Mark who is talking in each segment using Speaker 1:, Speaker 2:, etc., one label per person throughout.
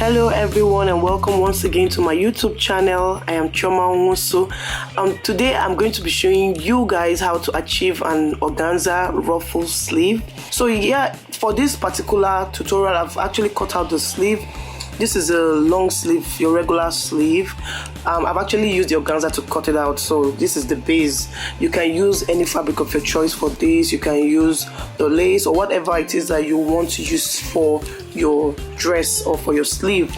Speaker 1: Hello everyone and welcome once again to my YouTube channel. I am Chioma Nwosu. Today I'm going to be showing you guys how to achieve an organza ruffle sleeve. So yeah, for this particular tutorial I've actually cut out the sleeve. This is a long sleeve, your regular sleeve. I've actually used the organza to cut it out, so this is the base. You can use any fabric of your choice for this. You can use the lace or whatever it is that you want to use for your dress or for your sleeve.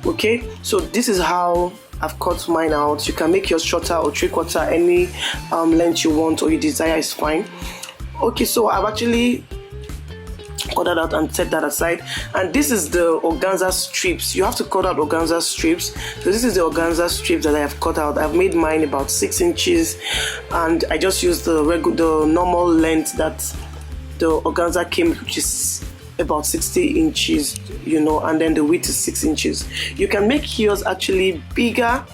Speaker 1: Okay, so this is how I've cut mine out. You can make yours shorter or 3/4, any length you want or you desire is fine. Okay, so I've actually cut that out and set that aside, and this is the organza strips. You have to cut out organza strips. So this is the organza strips that I have cut out. I've made mine about 6 inches, and I just used the normal length that the organza came, which is about 60 inches, you know, and then the width is 6 inches. You can make yours actually bigger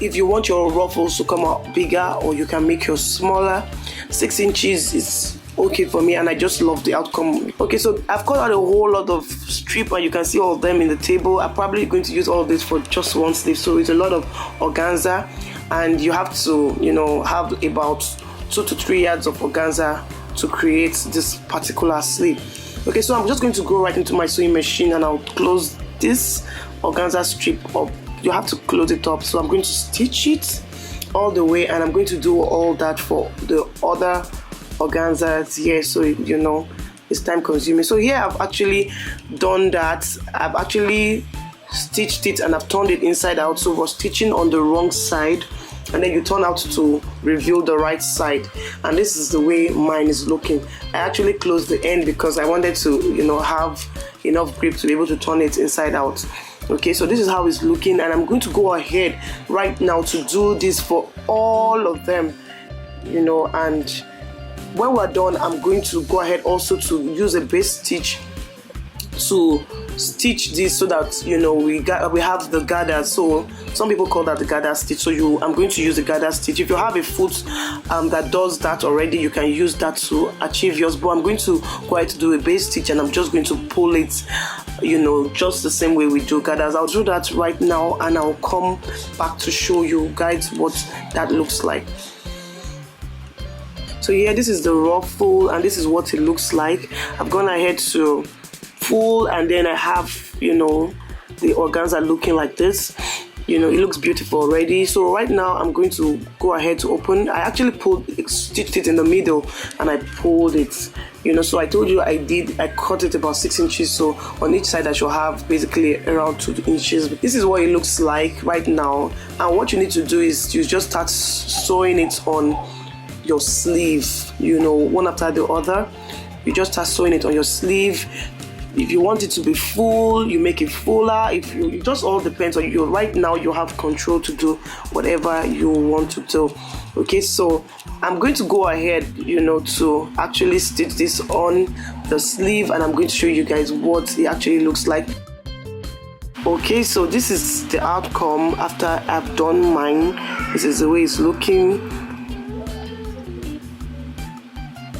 Speaker 1: if you want your ruffles to come out bigger, or you can make yours smaller. 6 inches is okay for me, and I just love the outcome. Okay, so I've cut out a whole lot of strip, and you can see all of them in the table. I'm probably going to use all of this for just one sleeve, so it's a lot of organza, and you have to, you know, have about 2 to 3 yards of organza to create this particular sleeve. Okay, so I'm just going to go right into my sewing machine and I'll close this organza strip up. You have to close it up, so I'm going to stitch it all the way, and I'm going to do all that for the other organzas here, so you know it's time consuming. So here I've actually done that. I've actually stitched it and I've turned it inside out, so we're stitching on the wrong side and then you turn out to reveal the right side, and this is the way mine is looking. I actually closed the end because I wanted to, you know, have enough grip to be able to turn it inside out. Okay, so this is how it's looking, and I'm going to go ahead right now to do this for all of them, you know, and when we're done, I'm going to go ahead also to use a base stitch to stitch this so that, you know, we have the gather. So some people call that the gather stitch. So I'm going to use the gather stitch. If you have a foot that does that already, you can use that to achieve yours. But I'm going to go ahead to do a base stitch, and I'm just going to pull it, you know, just the same way we do gathers. I'll do that right now, and I'll come back to show you guys what that looks like. So yeah, this is the ruffle, and this is what it looks like. I've gone ahead to pull, and then I have, you know, the organza looking like this. You know, it looks beautiful already. So right now I'm going to go ahead to open. I actually stitched it in the middle, and I pulled it, you know. So I told you I cut it about 6 inches, so on each side I should have basically around 2 inches. This is what it looks like right now, and what you need to do is you just start sewing it on your sleeve, you know, one after the other. You just start sewing it on your sleeve. If you want it to be full, you make it fuller. It just all depends on you. Right now you have control to do whatever you want to do. Okay, so I'm going to go ahead, you know, to actually stitch this on the sleeve, and I'm going to show you guys what it actually looks like. Okay, so this is the outcome after I've done mine. This is the way it's looking.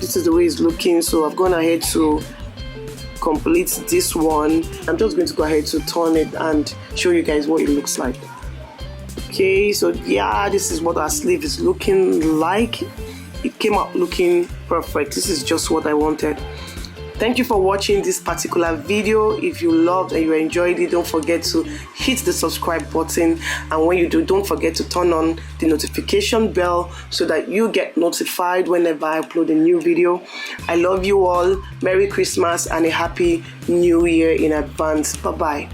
Speaker 1: This is the way it's looking. So I've gone ahead to complete this one. I'm just going to go ahead to turn it and show you guys what it looks like. Okay, so yeah, this is what our sleeve is looking like. It came out looking perfect. This is just what I wanted. Thank you for watching this particular video. If you loved and you enjoyed it, don't forget to hit the subscribe button, and when you do, don't forget to turn on the notification bell so that you get notified whenever I upload a new video. I love you all. Merry Christmas and a Happy New Year in advance. Bye bye.